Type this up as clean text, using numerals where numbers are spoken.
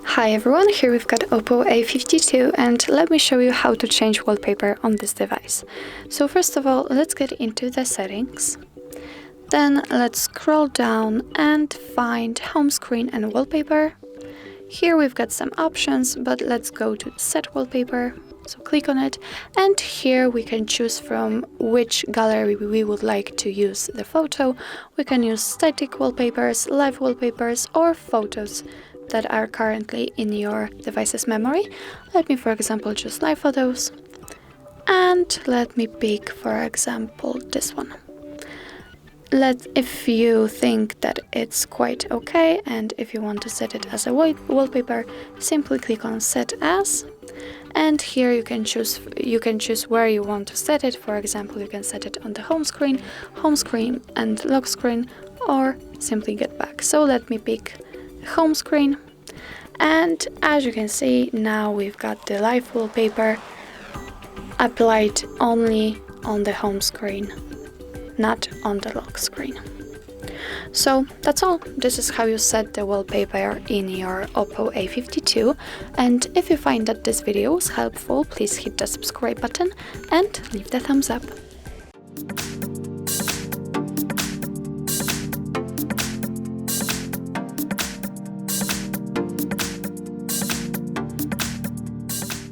Hi everyone, here we've got OPPO A52 and let me show you how to change wallpaper on this device. So first of all, let's get into the settings. Then let's scroll down and find home screen and wallpaper. Here we've got some options, but let's go to set wallpaper. So click on it, and here we can choose from which gallery we would like to use the photo. We can use static wallpapers, live wallpapers, or photos that are currently in your device's memory. Let me, for example, choose live photos, and let me pick, for example, this one. If you think that it's quite okay, and if you want to set it as a wallpaper, simply click on Set As, and here you can choose where you want to set it. For example, you can set it on the home screen and lock screen, or simply get back. So let me pick home screen, and as you can see, now we've got the live wallpaper applied only on the home screen, not on the lock screen. So that's all. This is how you set the wallpaper in your OPPO A52, and if you find that this video was helpful, please hit the subscribe button and leave the thumbs up.